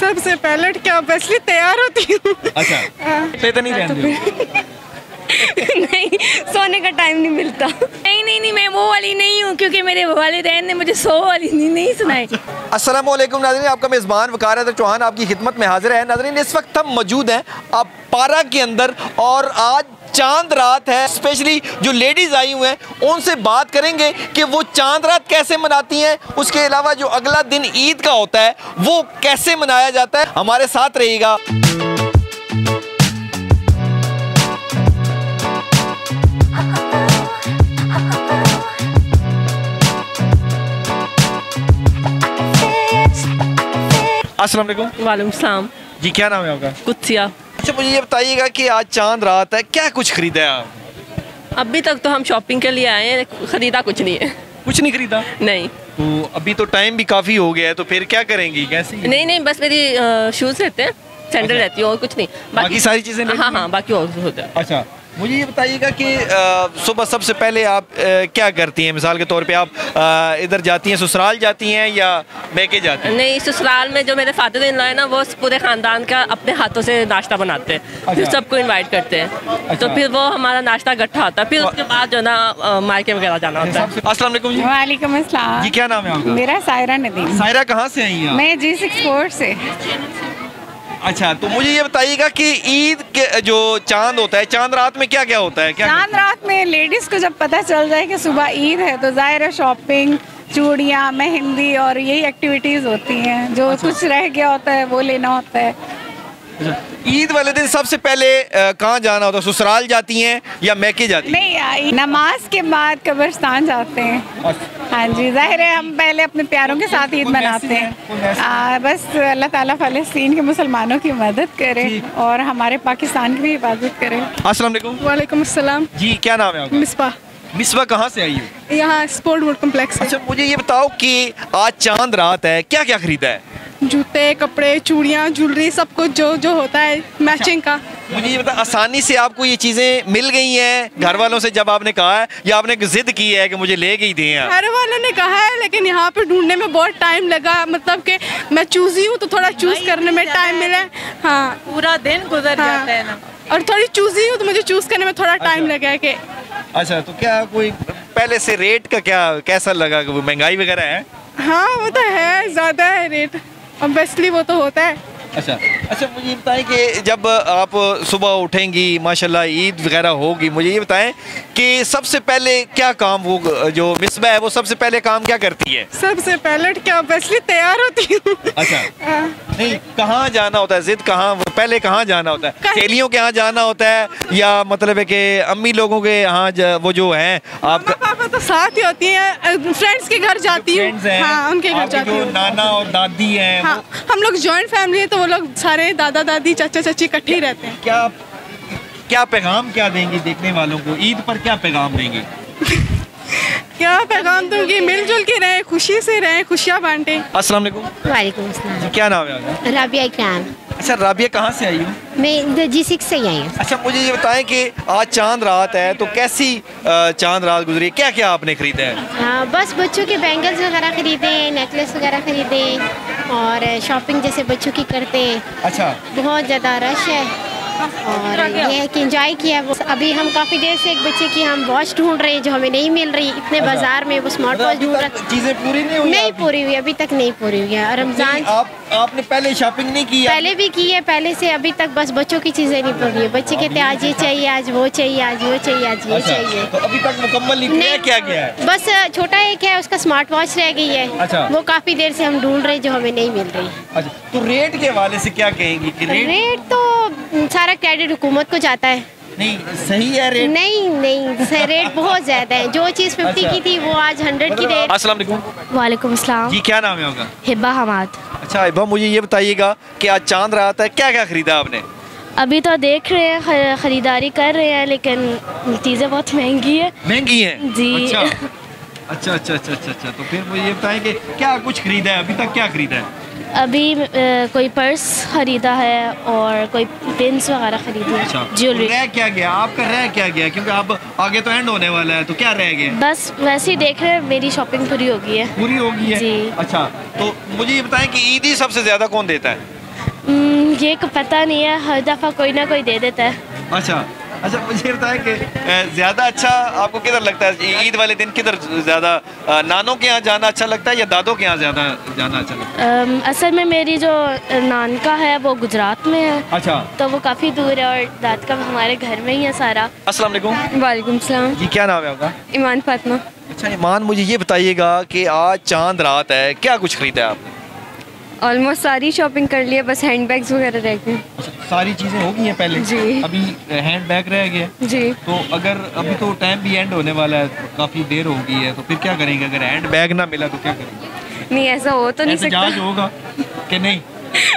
सबसे पहले क्या ऑब्वियसली तैयार होती हूँ। अच्छा, इतनी नहीं, सोने का टाइम नहीं मिलता। नहीं, मैं वो वाली नहीं हूँ, क्योंकि मेरे वालिदैन ने मुझे सो वाली नहीं सुनाई। अस्सलाम वालेकुम नाज़रीन, आपका मेज़बान वकार हैदर चौहान आपकी खिदमत में हाजिर है। नाज़रीन, इस वक्त हम मौजूद हैं अब पारा के अंदर और आज चांद रात है। स्पेशली जो लेडीज़ आई हुए हैं उनसे बात करेंगे कि वो चांद रात कैसे मनाती हैं। उसके अलावा जो अगला दिन ईद का होता है वो कैसे मनाया जाता है। हमारे साथ रहिएगा। अस्सलाम वालेकुम। वालेकुम सलाम जी, क्या नाम है आपका? कुत्सिया। अच्छा, मुझे ये बताइएगा कि आज चांद रात है, क्या कुछ खरीदा है आप? अभी तक तो हम शॉपिंग के लिए आए हैं, खरीदा कुछ नहीं है। कुछ नहीं खरीदा? नहीं। तो अभी तो टाइम भी काफ़ी हो गया है, तो फिर क्या करेंगी, कैसी? नहीं, बस मेरी शूज़ रहते हैं, सैंडल रहती है और कुछ नहीं। बाकी सारी चीज़ें? हाँ, बाकी और होता है। अच्छा, मुझे ये बताइएगा कि सुबह सबसे पहले आप क्या करती हैं? मिसाल के तौर पे आप इधर जाती हैं, ससुराल जाती हैं या मैके जाती हैं? नहीं, ससुराल में जो मेरे फादर इन लॉ है ना, वो पूरे ख़ानदान का अपने हाथों से नाश्ता बनाते हैं। फिर सबको इनवाइट करते हैं। तो फिर वो हमारा नाश्ता इकट्ठा होता है। फिर उसके बाद जो ना मायके वगैरह जाना होता है। अस्सलाम वालेकुम जी। वालेकुम अस्सलाम जी, क्या नाम है आपका? मेरा सायरा नदीम। सायरा, कहाँ से आई हैं आप? मैं G6 कोर्ट से। अच्छा, तो मुझे ये बताइएगा कि ईद के जो चांद होता है, चांद रात में क्या क्या होता है? क्या चांद रात में लेडीज को जब पता चल जाए कि सुबह ईद है तो जाहिर है शॉपिंग, चूड़ियाँ, मेहंदी और यही एक्टिविटीज होती हैं। जो कुछ रह गया होता है वो लेना होता है। ईद वाले दिन सबसे पहले कहाँ जाना होता है? ससुराल जाती हैं या मैके जाती हैं? नहीं, नमाज के बाद कब्रिस्तान जाते हैं। हाँ जी, जाहिर है हम पहले अपने प्यारों के साथ ईद मनाते हैं। बस अल्लाह ताला फ़लस्तीन के मुसलमानों की मदद करे और हमारे पाकिस्तान की भी हिफाजत करे। अस्सलाम वालेकुम। वालेकुम अस्सलाम। जी, क्या नाम है आपका? मिसबा। मिसबा, कहाँ से आई हो? यहाँ स्पोर्ट वुड कम्प्लेक्स। अच्छा, मुझे ये बताओ कि आज चांद रात है, क्या क्या खरीदा है? जूते, कपड़े, चूड़ियाँ, ज्वेलरी, सब कुछ जो होता है मैचिंग का। मुझे ये बता, आसानी से आपको ये चीज़ें मिल गई हैं घर वालों से जब आपने कहा है, या आपने जिद की है कि मुझे ले के ही दें आप? घर वालों ने कहा है, लेकिन यहाँ पे ढूंढने में बहुत टाइम लगा। मतलब कि मैं चूज़ी हूँ तो थोड़ा चूज़ करने में टाइम मिला। हाँ, पूरा दिन गुजर जाता है ना। और थोड़ी चूज़ी हूँ तो मुझे चूज़ करने में थोड़ा टाइम लगा है कि। अच्छा, तो क्या कोई पहले से रेट का क्या कैसा लगा? महंगाई वगैरह है? हाँ, वो तो है, ज़्यादा है रेट, ऑब्वियसली वो तो होता है। अच्छा, मुझे ये बताएं कि जब आप सुबह उठेंगी, माशाल्लाह ईद वगैरह होगी, मुझे ये बताएं कि सबसे पहले क्या काम, वो जो मिसबा है वो सबसे पहले काम क्या करती है? सबसे पहले क्या ऑब्वियसली तैयार होती हूँ। अच्छा, नहीं, कहाँ जाना होता है? जिद कहाँ, पहले कहाँ जाना होता है? सहेलियों के यहाँ जाना होता है या मतलब है कि अम्मी लोगों के यहाँ वो जो हैं आपका? पापा तो साथ ही होती है, फ्रेंड्स के घर जाती हूँ। हाँ, उनके घर जाती हूँ। नाना और दादी हैं। हाँ, हम लोग जॉइंट फैमिली है तो वो लोग सारे दादा दादी चाचा चाची इकट्ठे ही रहते हैं। क्या पैगाम क्या देंगी देखने वालों को? ईद पर क्या पैगाम देंगी? क्या पैगाम दूंगी? मिलजुल के रहे, खुशी से रहे, खुशियाँ बांटे। अस्सलाम वालेकुम। वालेकुम अस्सलाम। क्या नाम है आपका? राबिया इकराम। अच्छा, राबिया, कहाँ से आई हो? मैं G6 से ही आई हूँ। अच्छा, मुझे ये बताएं कि आज चांद रात है तो कैसी चांद रात गुजरी, क्या क्या आपने खरीदा है? हाँ, बस बच्चों के बैंगल्स वगैरह खरीदे, नेकलेस वगैरह खरीदे और शॉपिंग जैसे बच्चों की करते हैं। अच्छा, बहुत ज़्यादा रश है और ये है कि एंजॉय किया। वो अभी हम काफ़ी देर से एक बच्चे की हम वॉच ढूंढ रहे हैं जो हमें नहीं मिल रही। इतने बाजार में वो स्मार्ट वॉच ढूंढ रहा। चीज़ें पूरी नहीं हुई? नहीं पूरी हुई, अभी तक नहीं पूरी हुई है। रमज़ान आपने पहले शॉपिंग नहीं की? पहले भी की है, पहले से अभी तक बस बच्चों की चीज़ें नहीं पूरी है। बच्चे कहते हैं आज ये चाहिए, आज वो चाहिए, आज वो चाहिए, आज ये चाहिए। तो अभी तक मुकम्मल नहीं क्या गया है? बस छोटा एक है, उसका स्मार्ट वॉच रह गई है। अच्छा, वो काफ़ी देर से हम ढूंढ रहे हैं जो हमें नहीं मिल रही। अच्छा, तो रेट के हवाले से क्या कहेंगी कि रेट तो सारा क्रेडिट हुकूमत को जाता है। नहीं, सही है रेट? नहीं, रेट बहुत ज़्यादा है। जो चीज़ 50 की थी वो आज 100 की रेट। अस्सलाम वालेकुम। वालेकुम अस्सलाम। जी, क्या नाम है आपका? हिब्बा हमाद। अच्छा हिब्बा, मुझे ये बताइएगा कि आज चांद रात है, क्या क्या खरीदा आपने? अभी तो देख रहे हैं, ख़रीदारी कर रहे हैं, लेकिन चीज़ें बहुत महंगी है। महंगी है जी। अच्छा, तो फिर मुझे ये बताएं कि क्या कुछ खरीदा है अभी तक? क्या खरीदा है? अभी कोई पर्स खरीदा है और कोई पेन्स वगैरह खरीदी है। अच्छा, ज्वेलरी। रह क्या गया आपका? रह क्या गया? क्योंकि आप आगे तो एंड होने वाला है, तो क्या रह गया? बस वैसे ही देख रहे हैं, मेरी शॉपिंग पूरी हो गई है। पूरी हो गई है? जी। अच्छा, तो मुझे ये बताएं कि ईदी सबसे ज़्यादा कौन देता है? ये को पता नहीं है, हर दफ़ा कोई ना कोई दे देता है। अच्छा अच्छा, मुझे बताएं कि ज़्यादा अच्छा आपको किधर लगता है ईद वाले दिन? किधर ज़्यादा, नानों के यहाँ जाना अच्छा लगता है या दादों के यहाँ ज़्यादा जाना अच्छा लगता है? असल में मेरी जो नानका है वो गुजरात में है। अच्छा, तो वो काफ़ी दूर है, और दादका हमारे घर में ही है सारा। अस्सलाम वालेकुम। वालेकुम सलाम। जी, क्या नाम है आपका? ईमान फातिमा। अच्छा ईमान, मुझे ये बताइएगा कि आज चांद रात है, क्या कुछ खरीदा है आपने? ऑलमोस्ट सारी शॉपिंग कर ली है, बस हैंड बैग्स वगैरह रह गए। अच्छा, सारी चीज़ें हो गई हैं पहले? जी। अभी हैंड बैग रह गया? जी। तो अगर अभी तो टाइम भी एंड होने वाला है, काफ़ी देर हो गई है, तो फिर क्या करेंगे? अगर हैंड बैग ना मिला तो क्या करेंगे? नहीं, ऐसा हो तो नहीं सकता। एहतजाज होगा कि नहीं?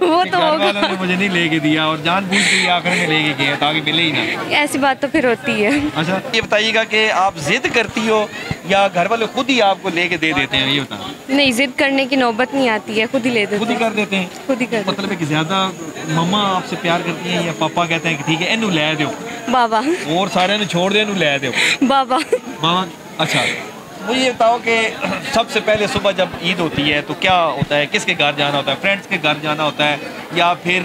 वो तो घर होगा। वालों ने मुझे नहीं लेके दिया और जानबूझ के ये आखिर में लेके गए ताकि मिले ही ना। ऐसी बात तो फिर होती है। अच्छा, ये बताइएगा कि आप जिद करती हो या घर वाले खुद ही आपको लेके दे देते हैं? ये बताओ। नहीं, जिद करने की नौबत नहीं आती है, खुद ही ले देते खुद ही कर देते हैं? खुद ही कर देते। मतलब है कि ज़्यादा मम्मा आपसे प्यार करती हैं या पापा कहते हैं कि ठीक है इनू ले दो, बाबा और सारे ने छोड़ दे, इनू ले दो बाबा। मामा? अच्छा, मुझे ये बताओ कि सबसे पहले सुबह जब ईद होती है तो क्या होता है? किसके घर जाना होता है? फ्रेंड्स के घर जाना होता है या फिर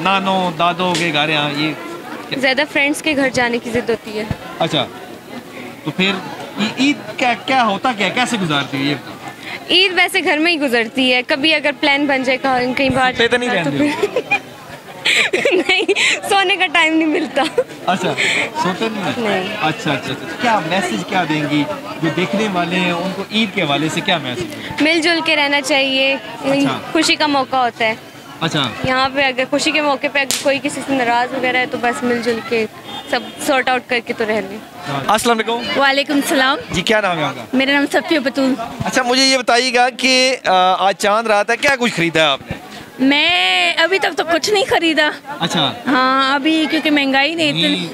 नानों दादों के घर? यहाँ ये ज़्यादा फ्रेंड्स के घर जाने की जिद होती है। अच्छा, तो फिर ईद क्या क्या होता, क्या कैसे गुजारती है ये? ईद वैसे घर में ही गुजरती है, कभी अगर प्लान बन जाए कहीं बाहर सोते तो नहीं रहते? नहीं, सोने का टाइम नहीं मिलता। अच्छा, सोते नहीं है? नहीं। अच्छा अच्छा अच्छा, क्या मैसेज क्या देंगी जो देखने वाले हैं उनको ईद के हवाले से? क्या मैसेज? मिलजुल के रहना चाहिए। अच्छा। खुशी का मौका होता है अच्छा, यहाँ पे, अगर खुशी के मौके पे अगर कोई किसी से नाराज़ वगैरह है तो बस मिलजुल के सब सॉर्ट आउट करके तो रह लें। अस्सलाम वालेकुम। वालेकुम सलाम। जी, क्या नाम है आपका? मेरा नाम सफ़िया बतूल। अच्छा, मुझे ये बताइएगा कि आज चांद रात है, क्या कुछ खरीदा है आपने? मैं अभी तक तो कुछ नहीं खरीदा। अच्छा। हाँ, अभी क्योंकि महंगाई नहीं इतनी।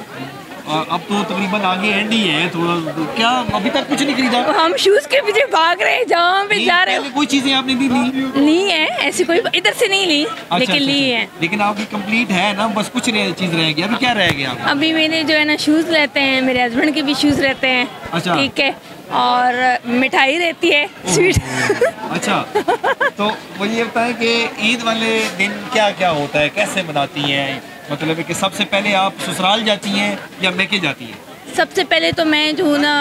अब तो तकरीबन आगे एंड ही है, थोड़ा क्या अभी तक कुछ नहीं खरीदा? हम शूज के पीछे भाग रहे हैं, जहाँ पे जा रहे पहले कोई चीजें आपने ली? ली है, ऐसी कोई इधर से नहीं ली। अच्छा, लेकिन अच्छा, ली अच्छा। है। लेकिन आपकी कंप्लीट है ना? बस कुछ चीज रह गई, अभी क्या रह गया? अभी मेरे जो है ना शूज रहते हैं, मेरे हस्बैंड के भी शूज रहते हैं। अच्छा। ठीक है, और मिठाई रहती है, स्वीट। अच्छा, तो मुझे ये बताएं कि ईद वाले दिन क्या क्या होता है, कैसे मनाती हैं? मतलब है कि सबसे पहले आप ससुराल जाती हैं या मैके जाती हैं? सबसे पहले तो मैं जो हूँ ना,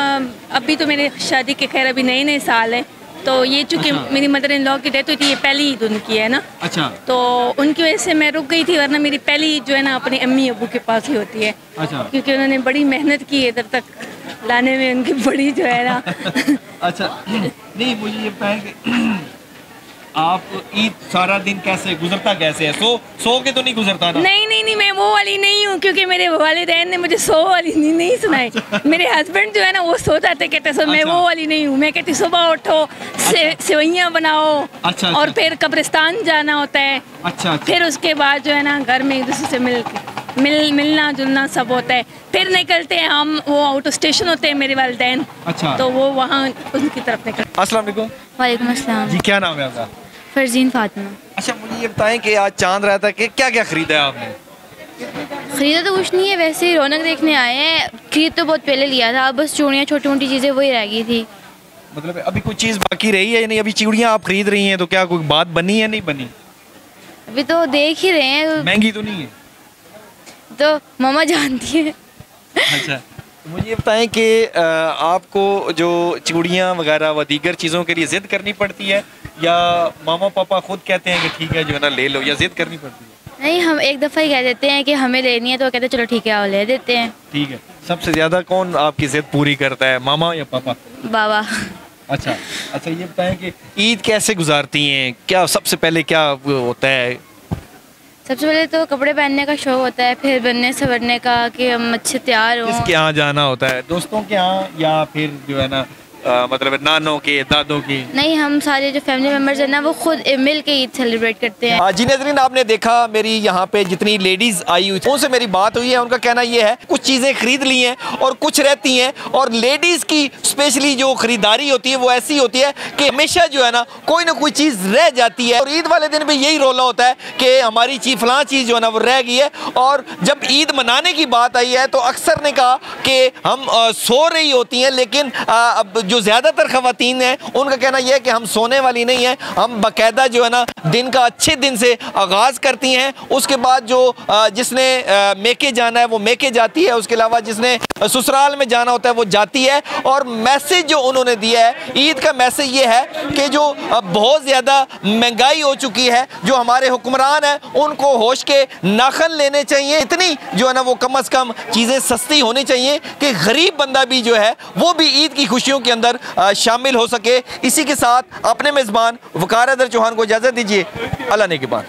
अभी तो मेरे शादी के खैर अभी नए साल है, तो ये चूँकि अच्छा। मेरी मदर इन लॉ की डेथ हुई थी, ये पहली ईद उनकी है ना। अच्छा। तो उनकी वजह से मैं रुक गई थी, वरना मेरी पहली ईद जो है ना अपने अम्मी अबू के पास ही होती है। अच्छा। क्योंकि उन्होंने बड़ी मेहनत की है इधर तक लाने में, उनकी बड़ी जो है ना। अच्छा, नहीं मुझे ये बताएं कि आप ईद सारा दिन कैसे गुजरता, कैसे है? सो के तो नहीं गुजरता ना? नहीं नहीं नहीं, मैं वो वाली नहीं हूँ, क्योंकि मेरे वालिदैन ने मुझे सो वाली नहीं सुनाई। मेरे हस्बैंड जो है ना वो सो जाते, कहते सो। मैं अच्छा। वो वाली नहीं हूँ, मैं कहती सुबह उठो, सेवइयाँ बनाओ। अच्छा, और अच्छा। फिर कब्रिस्तान जाना होता है। अच्छा, अच्छा। फिर उसके बाद जो है ना घर में एक दूसरे से मिलना जुलना सब होता है। फिर निकलते हैं हम, वो आउट स्टेशन होते हैं मेरे वालिदैन। अच्छा। तो वो वहाँ उनकी तरफ निकल। अस्सलाम वालेकुम। वालेकुम अस्सलाम। जी, क्या नाम है आपका? फरजीन फातिमा। अच्छा, मुझे ये बताएं कि आज चांद रात है कि क्या क्या खरीदा है आपने? खरीदा तो कुछ नहीं है, वैसे ही रौनक देखने आए हैं। खरीद तो बहुत पहले लिया था, अब बस चूड़ियाँ छोटी मोटी चीज़ें वही रह गई थी। मतलब अभी कोई चीज़ बाकी रही है या नहीं? अभी चूड़ियाँ आप खरीद रही हैं तो क्या कोई बात बनी है, नहीं बनी? अभी तो देख ही रहे हैं, महंगी तो नहीं है? तो मामा जानती है। अच्छा, तो मुझे ये बताएं कि आपको जो चूड़ियाँ वगैरह व दीगर चीज़ों के लिए ज़िद करनी पड़ती है या मामा पापा खुद कहते हैं कि ठीक है जो है ना ले लो, या ज़िद करनी पड़ती है? नहीं, हम एक दफ़ा ही कह देते हैं कि हमें लेनी है, तो कहते हैं चलो ठीक है आओ ले देते हैं। ठीक है। सबसे ज़्यादा कौन आपकी ज़िद पूरी करता है, मामा या पापा? बाबा। अच्छा अच्छा, ये बताएं कि ईद कैसे गुजारती हैं? क्या सबसे पहले क्या होता है? सबसे पहले तो कपड़े पहनने का शौक होता है, फिर बनने संवरने का कि हम अच्छे तैयार हों। किसके यहाँ जाना होता है? दोस्तों के यहाँ या फिर जो है ना मतलब नानों के, दादों के? नहीं, हम सारे जो फैमिली मेम्बर्स हैं ना वो खुद मिल के ईद सेलिब्रेट करते हैं। जी नाज़रीन, आपने देखा मेरी यहाँ पे जितनी लेडीज़ आई हुई उनसे मेरी बात हुई है, उनका कहना ये है कुछ चीज़ें खरीद ली हैं और कुछ रहती हैं, और लेडीज़ की स्पेशली जो ख़रीदारी होती है वो ऐसी होती है कि हमेशा जो है ना कोई चीज़ रह जाती है, और ईद वाले दिन भी यही रोला होता है कि हमारी फलां चीज़ जो है ना वो रह गई है। और जब ईद मनाने की बात आई है तो अक्सर ने कहा कि हम सो रही होती हैं, लेकिन अब जो ज़्यादातर ख़वातीन हैं उनका कहना यह है कि हम सोने वाली नहीं है, हम बाकायदा जो है ना दिन का अच्छे दिन से आगाज़ करती हैं। उसके बाद जो जिसने मेके जाना है वो मेके जाती है, उसके अलावा जिसने ससुराल में जाना होता है वो जाती है। और मैसेज जो उन्होंने दिया है ईद का मैसेज ये है कि जो बहुत ज़्यादा महंगाई हो चुकी है, जो हमारे हुक्मरान हैं उनको होश के नाखन लेने चाहिए। इतनी जो है ना वो कम अज़ कम चीज़ें सस्ती होनी चाहिए कि गरीब बंदा भी जो है वो भी ईद की खुशियों के अंदर शामिल हो सके। इसी के साथ अपने मेज़बान वकार हैदर चौहान को इजाज़त दीजिए। अल्लाह ने के बाद।